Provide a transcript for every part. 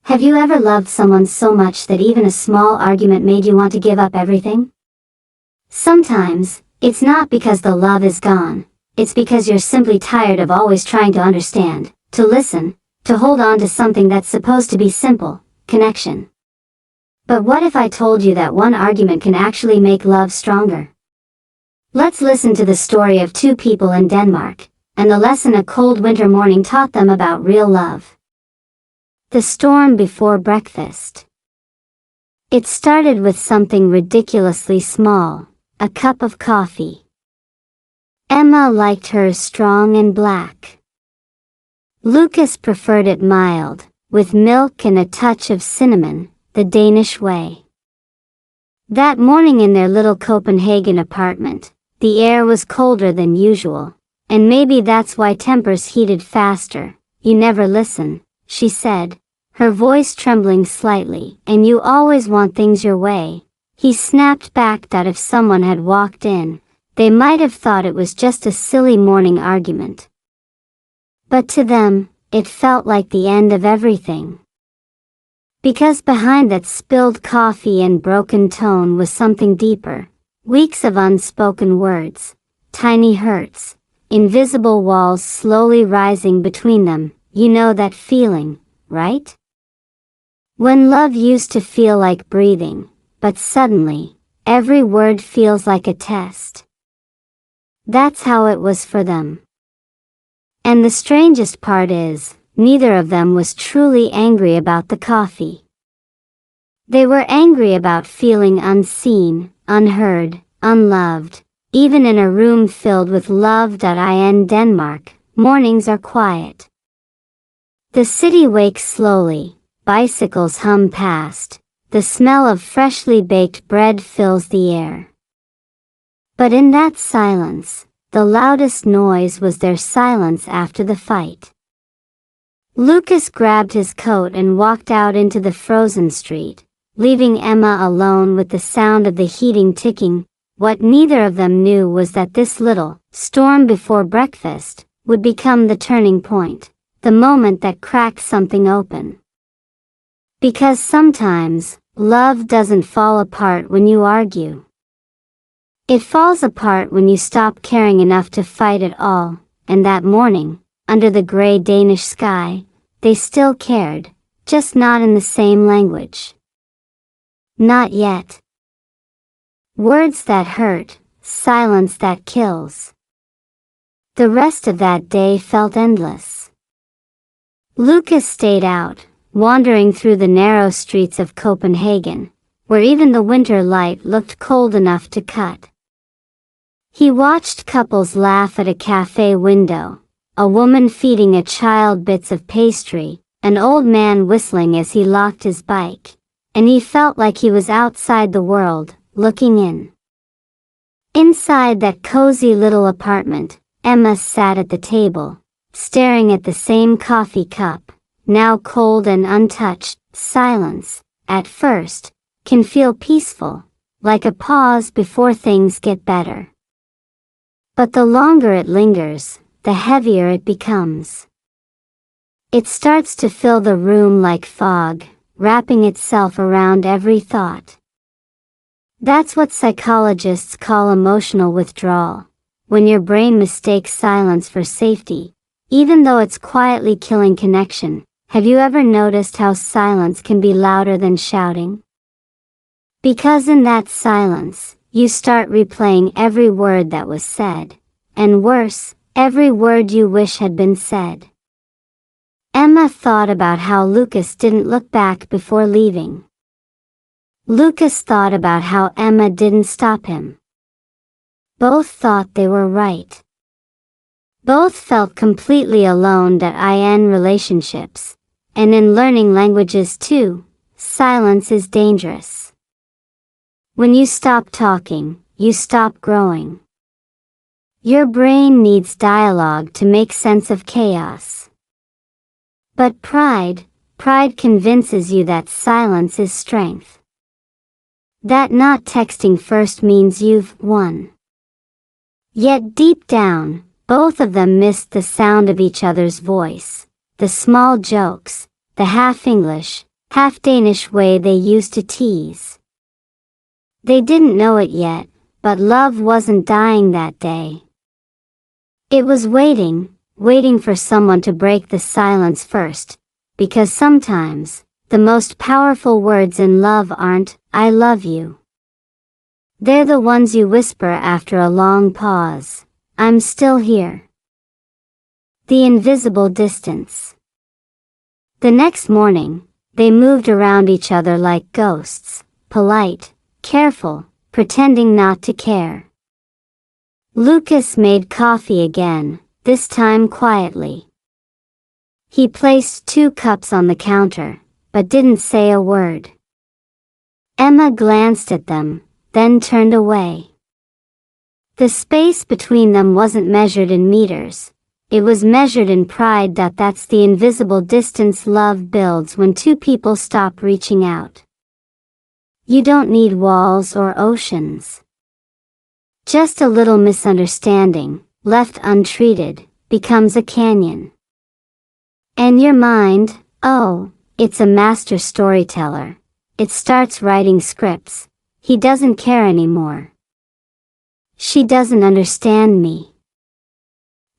Have you ever loved someone so much that even a small argument made you want to give up everything? Sometimes, it's not because the love is gone, it's because you're simply tired of always trying to understand, to listen, to hold on to something that's supposed to be simple, connection. But what if I told you that one argument can actually make love stronger? Let's listen to the story of two people in Denmark, and the lesson a cold winter morning taught them about real love. The storm before breakfast. It started with something ridiculously small, a cup of coffee. Emma liked hers strong and black. Lucas preferred it mild, with milk and a touch of cinnamon, the Danish way. That morning in their little Copenhagen apartment, the air was colder than usual, and maybe that's why tempers heated faster. You never listen, she said, her voice trembling slightly. And you always want things your way. He snapped back that if someone had walked in, they might have thought it was just a silly morning argument. But to them, it felt like the end of everything. Because behind that spilled coffee and broken tone was something deeper, weeks of unspoken words, tiny hurts, invisible walls slowly rising between them. You know that feeling, right? When love used to feel like breathing, but suddenly, every word feels like a test. That's how it was for them. And the strangest part is, neither of them was truly angry about the coffee. They were angry about feeling unseen, unheard, unloved, even in a room filled with love. In Denmark, mornings are quiet. The city wakes slowly, bicycles hum past, the smell of freshly baked bread fills the air. But in that silence, the loudest noise was their silence after the fight. Lucas grabbed his coat and walked out into the frozen street, leaving Emma alone with the sound of the heating ticking. What neither of them knew was that this little storm before breakfast would become the turning point, the moment that cracked something open. Because sometimes, love doesn't fall apart when you argue. It falls apart when you stop caring enough to fight at all. And that morning, under the gray Danish sky, they still cared, just not in the same language. Not yet. Words that hurt, silence that kills. The rest of that day felt endless. Lucas stayed out, wandering through the narrow streets of Copenhagen, where even the winter light looked cold enough to cut. He watched couples laugh at a cafe window, a woman feeding a child bits of pastry, an old man whistling as he locked his bike, and he felt like he was outside the world, looking in. Inside that cozy little apartment, Emma sat at the table, staring at the same coffee cup, now cold and untouched. Silence, at first, can feel peaceful, like a pause before things get better. But the longer it lingers, the heavier it becomes. It starts to fill the room like fog, wrapping itself around every thought. That's what psychologists call emotional withdrawal, when your brain mistakes silence for safety, even though it's quietly killing connection. Have you ever noticed how silence can be louder than shouting? Because in that silence, you start replaying every word that was said, and worse, every word you wish had been said. Emma thought about how Lucas didn't look back before leaving. Lucas thought about how Emma didn't stop him. Both thought they were right. Both felt completely alone in relationships, and in learning languages too. Silence is dangerous. When you stop talking, you stop growing. Your brain needs dialogue to make sense of chaos. But pride convinces you that silence is strength. That not texting first means you've won. Yet deep down, both of them missed the sound of each other's voice, the small jokes, the half English, half Danish way they used to tease. They didn't know it yet, but love wasn't dying that day. It was waiting for someone to break the silence first, because sometimes, the most powerful words in love aren't, "I love you." They're the ones you whisper after a long pause. "I'm still here." The invisible distance. The next morning, they moved around each other like ghosts, polite, careful, pretending not to care. Lucas made coffee again, this time quietly. He placed 2 cups on the counter, but didn't say a word. Emma glanced at them, then turned away. The space between them wasn't measured in meters. It was measured in pride. That's the invisible distance love builds when 2 people stop reaching out. You don't need walls or oceans. Just a little misunderstanding, left untreated, becomes a canyon. And your mind, oh, it's a master storyteller. It starts writing scripts. He doesn't care anymore. She doesn't understand me.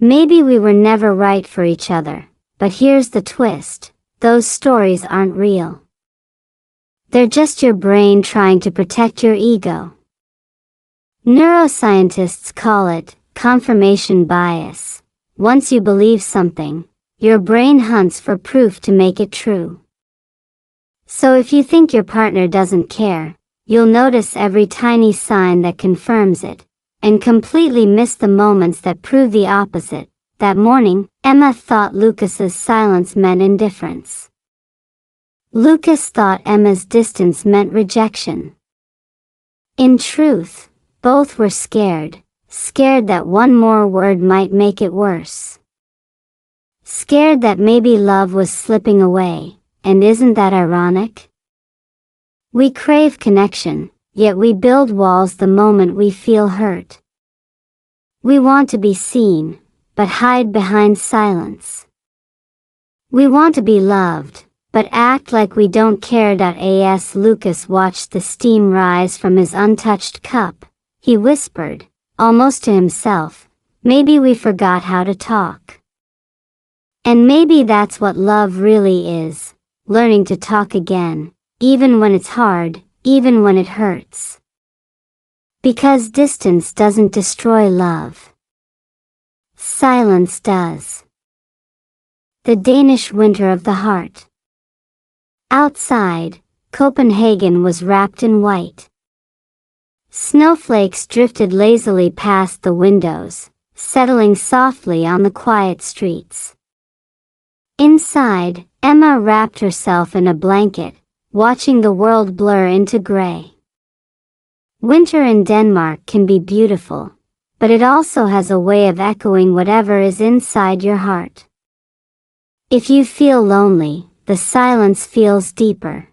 Maybe we were never right for each other, but here's the twist: those stories aren't real. They're just your brain trying to protect your ego. Neuroscientists call it confirmation bias. Once you believe something, your brain hunts for proof to make it true. So if you think your partner doesn't care, you'll notice every tiny sign that confirms it, and completely miss the moments that prove the opposite. That morning, Emma thought Lucas's silence meant indifference. Lucas thought Emma's distance meant rejection. In truth, both were scared that one more word might make it worse. Scared that maybe love was slipping away, and isn't that ironic? We crave connection, yet we build walls the moment we feel hurt. We want to be seen, but hide behind silence. We want to be loved, but act like we don't care. As Lucas watched the steam rise from his untouched cup, he whispered, almost to himself, "Maybe we forgot how to talk." And maybe that's what love really is, learning to talk again, even when it's hard, even when it hurts. Because distance doesn't destroy love. Silence does. The Danish winter of the heart. Outside, Copenhagen was wrapped in white. Snowflakes drifted lazily past the windows, settling softly on the quiet streets. Inside, Emma wrapped herself in a blanket, watching the world blur into gray. Winter in Denmark can be beautiful, but it also has a way of echoing whatever is inside your heart. If you feel lonely, the silence feels deeper.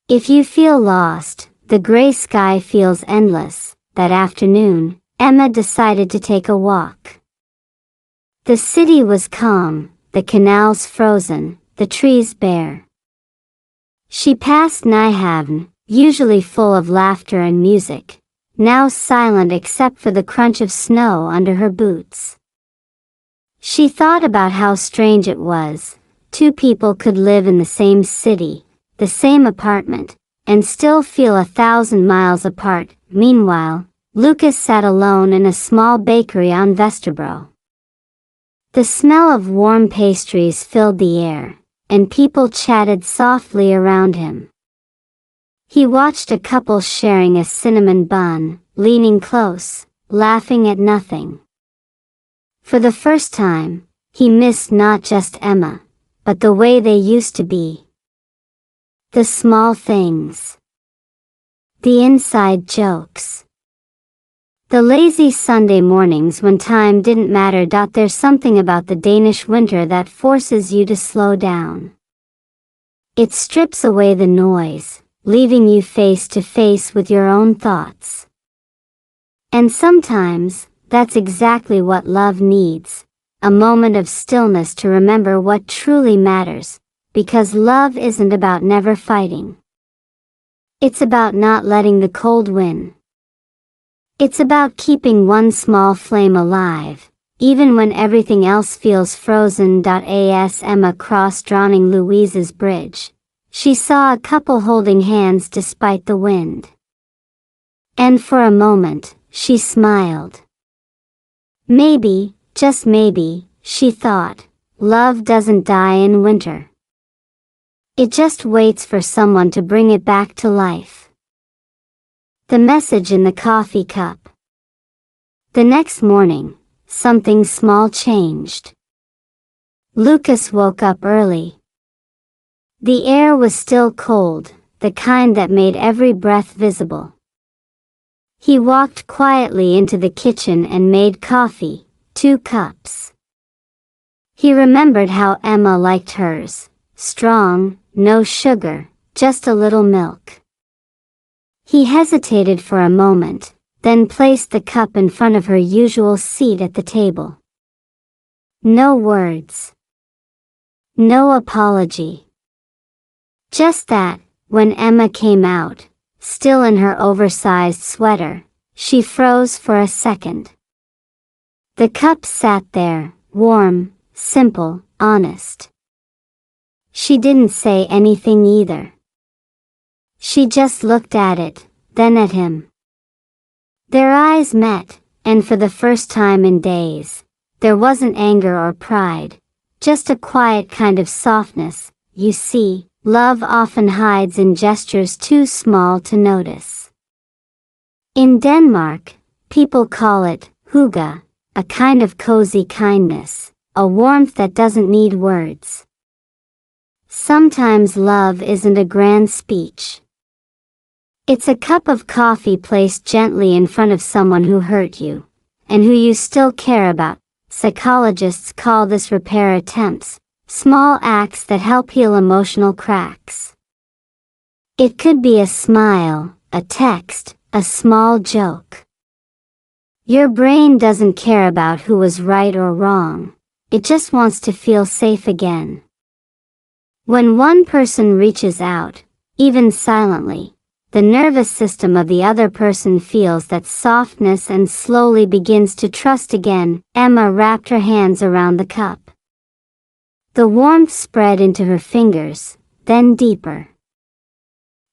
If you feel lost, the gray sky feels endless. That afternoon, Emma decided to take a walk. The city was calm, the canals frozen, the trees bare. She passed Nyhavn, usually full of laughter and music, now silent except for the crunch of snow under her boots. She thought about how strange it was. 2 people could live in the same city, the same apartment, and still feel 1,000 miles apart. Meanwhile, Lucas sat alone in a small bakery on Vesterbro. The smell of warm pastries filled the air, and people chatted softly around him. He watched a couple sharing a cinnamon bun, leaning close, laughing at nothing. For the first time, he missed not just Emma, but the way they used to be. The small things. The inside jokes. The lazy Sunday mornings when time didn't matter. There's something about the Danish winter that forces you to slow down. It strips away the noise, leaving you face to face with your own thoughts. And sometimes, that's exactly what love needs, a moment of stillness to remember what truly matters, because love isn't about never fighting. It's about not letting the cold win. It's about keeping one small flame alive, even when everything else feels frozen. As Emma crossed Drawing Louise's bridge, she saw a couple holding hands despite the wind. And for a moment, she smiled. Maybe, just maybe, she thought, love doesn't die in winter. It just waits for someone to bring it back to life. The message in the coffee cup. The next morning, something small changed. Lucas woke up early. The air was still cold, the kind that made every breath visible. He walked quietly into the kitchen and made coffee, 2 cups. He remembered how Emma liked hers, strong, no sugar, just a little milk. He hesitated for a moment, then placed the cup in front of her usual seat at the table. No words. No apology. Just that, when Emma came out, still in her oversized sweater, she froze for a second. The cup sat there, warm, simple, honest. She didn't say anything either. She just looked at it, then at him. Their eyes met, and for the first time in days, there wasn't anger or pride, just a quiet kind of softness. You see, love often hides in gestures too small to notice. In Denmark, people call it hygge, a kind of cozy kindness, a warmth that doesn't need words. Sometimes love isn't a grand speech. It's a cup of coffee placed gently in front of someone who hurt you, and who you still care about. Psychologists call this repair attempts, small acts that help heal emotional cracks. It could be a smile, a text, a small joke. Your brain doesn't care about who was right or wrong, it just wants to feel safe again. When one person reaches out, even silently, the nervous system of the other person feels that softness and slowly begins to trust again. Emma wrapped her hands around the cup. The warmth spread into her fingers, then deeper.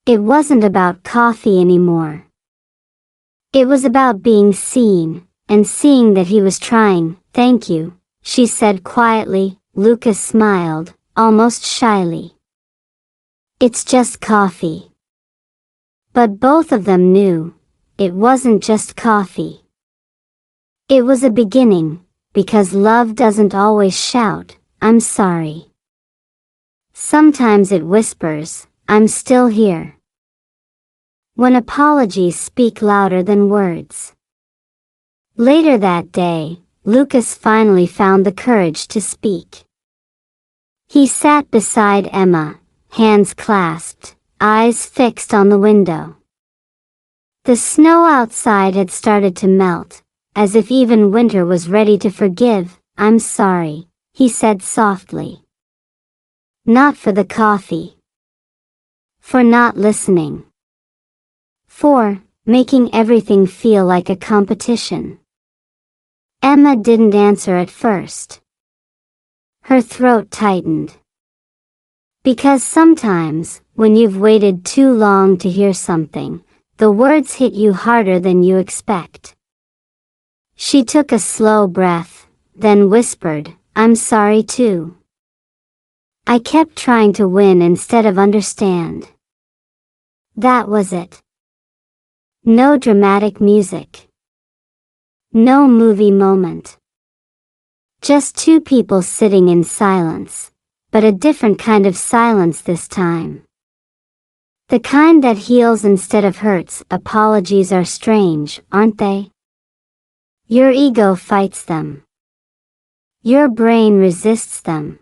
It wasn't about coffee anymore. It was about being seen, and seeing that he was trying. Thank you, she said quietly. Lucas smiled, almost shyly. It's just coffee. But both of them knew, it wasn't just coffee. It was a beginning, because love doesn't always shout, I'm sorry. Sometimes it whispers, I'm still here. When apologies speak louder than words. Later that day, Lucas finally found the courage to speak. He sat beside Emma, hands clasped, eyes fixed on the window. The snow outside had started to melt, as if even winter was ready to forgive. I'm sorry, he said softly. Not for the coffee. For not listening. For making everything feel like a competition. Emma didn't answer at first. Her throat tightened. Because sometimes, when you've waited too long to hear something, the words hit you harder than you expect. She took a slow breath, then whispered, I'm sorry too. I kept trying to win instead of understand. That was it. No dramatic music. No movie moment. Just 2 people sitting in silence, but a different kind of silence this time. The kind that heals instead of hurts. Apologies are strange, aren't they? Your ego fights them. Your brain resists them.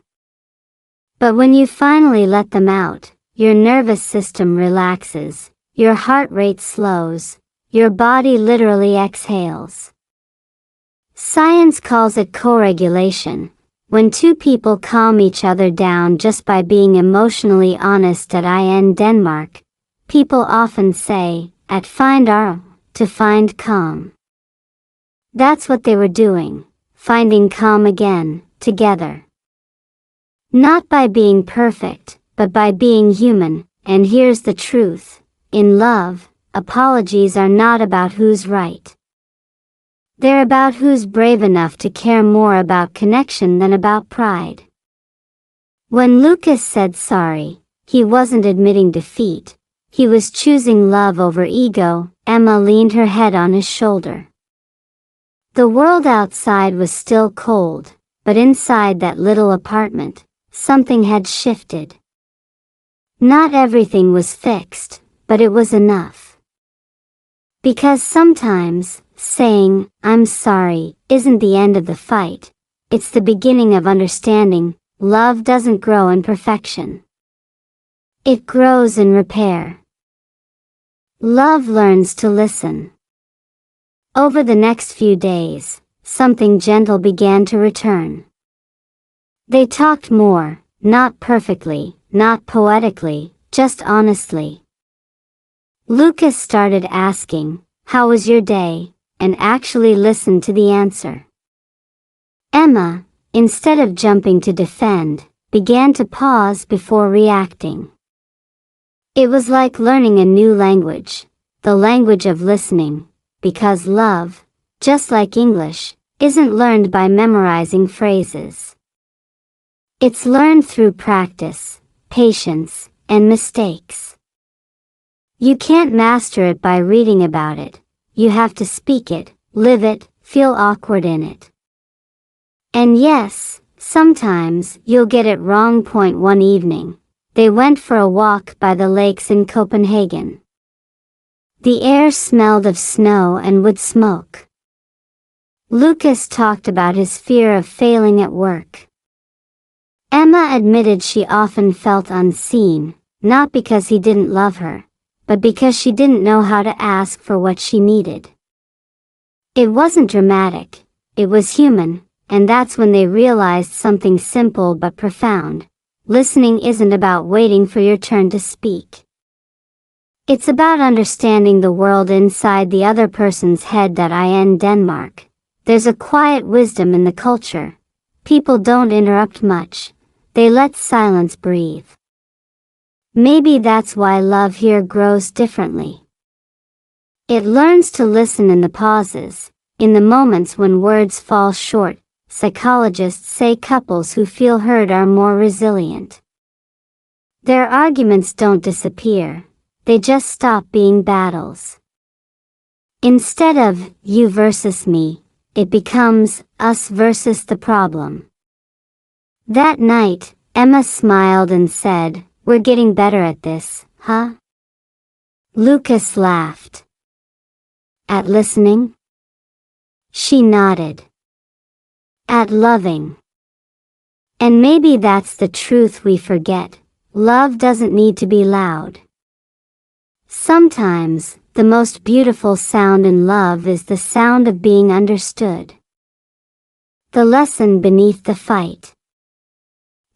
But when you finally let them out, your nervous system relaxes, your heart rate slows, your body literally exhales. Science calls it co-regulation, when two people calm each other down just by being emotionally honest in Denmark, people often say, at find ro, to find calm. That's what they were doing, finding calm again, together. Not by being perfect, but by being human. And here's the truth. In love, apologies are not about who's right. They're about who's brave enough to care more about connection than about pride. When Lucas said sorry, he wasn't admitting defeat. He was choosing love over ego. Emma leaned her head on his shoulder. The world outside was still cold, but inside that little apartment, something had shifted. Not everything was fixed, but it was enough. Because sometimes, saying, I'm sorry, isn't the end of the fight. It's the beginning of understanding. Love doesn't grow in perfection. It grows in repair. Love learns to listen. Over the next few days, something gentle began to return. They talked more, not perfectly, not poetically, just honestly. Lucas started asking, how was your day, and actually listened to the answer. Emma, instead of jumping to defend, began to pause before reacting. It was like learning a new language, the language of listening, because love, just like English, isn't learned by memorizing phrases. It's learned through practice, patience, and mistakes. You can't master it by reading about it. You have to speak it, live it, feel awkward in it. And yes, sometimes you'll get it wrong. One evening, they went for a walk by the lakes in Copenhagen. The air smelled of snow and wood smoke. Lucas talked about his fear of failing at work. Emma admitted she often felt unseen, not because he didn't love her, but because she didn't know how to ask for what she needed. It wasn't dramatic, it was human, and that's when they realized something simple but profound. Listening isn't about waiting for your turn to speak. It's about understanding the world inside the other person's head. In Denmark, there's a quiet wisdom in the culture. People don't interrupt much. They let silence breathe. Maybe that's why love here grows differently. It learns to listen in the pauses, in the moments when words fall short. Psychologists say couples who feel heard are more resilient. Their arguments don't disappear, they just stop being battles. Instead of you versus me, it becomes us versus the problem. That night, Emma smiled and said, we're getting better at this, huh? Lucas laughed. At listening? She nodded. At loving. And maybe that's the truth we forget. Love doesn't need to be loud. Sometimes, the most beautiful sound in love is the sound of being understood. The lesson beneath the fight.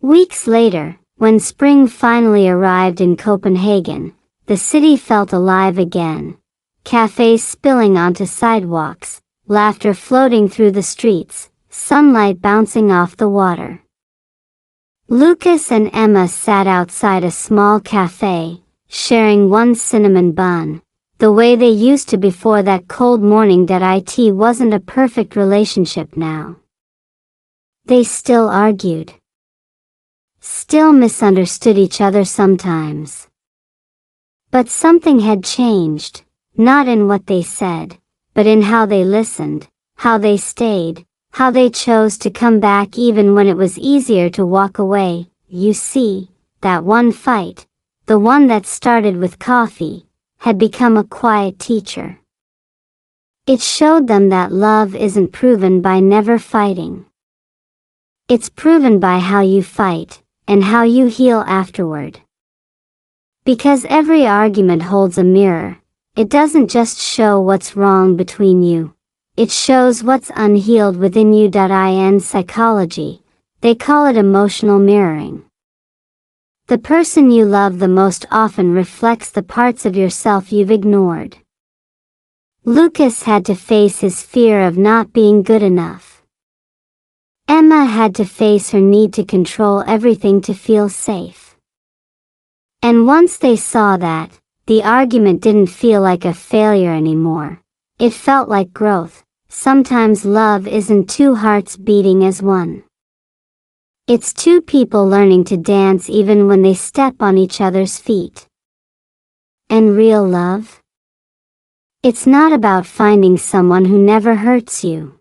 Weeks later, when spring finally arrived in Copenhagen, the city felt alive again. Cafes spilling onto sidewalks, laughter floating through the streets, sunlight bouncing off the water. Lucas and Emma sat outside a small cafe, sharing one cinnamon bun, the way they used to before that cold morning. It wasn't a perfect relationship now. They still argued. Still misunderstood each other sometimes. But something had changed, not in what they said, but in how they listened, how they stayed, how they chose to come back even when it was easier to walk away. You see, that one fight, the one that started with coffee, had become a quiet teacher. It showed them that love isn't proven by never fighting. It's proven by how you fight, and how you heal afterward. Because every argument holds a mirror, it doesn't just show what's wrong between you, it shows what's unhealed within you. In psychology, They call it emotional mirroring. The person you love the most often reflects the parts of yourself you've ignored. Lucas had to face his fear of not being good enough. Emma had to face her need to control everything to feel safe. And once they saw that, the argument didn't feel like a failure anymore. It felt like growth. Sometimes love isn't two hearts beating as one. It's two people learning to dance even when they step on each other's feet. And real love? It's not about finding someone who never hurts you.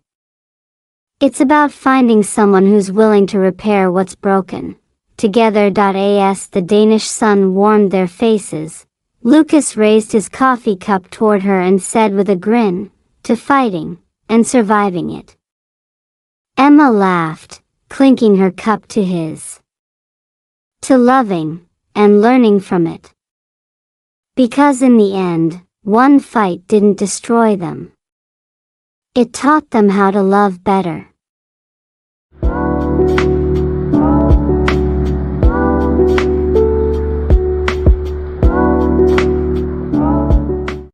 It's about finding someone who's willing to repair what's broken. Together. As the Danish sun warmed their faces, Lucas raised his coffee cup toward her and said with a grin, "To fighting, and surviving it." Emma laughed, clinking her cup to his. "To loving, and learning from it." Because in the end, one fight didn't destroy them. It taught them how to love better.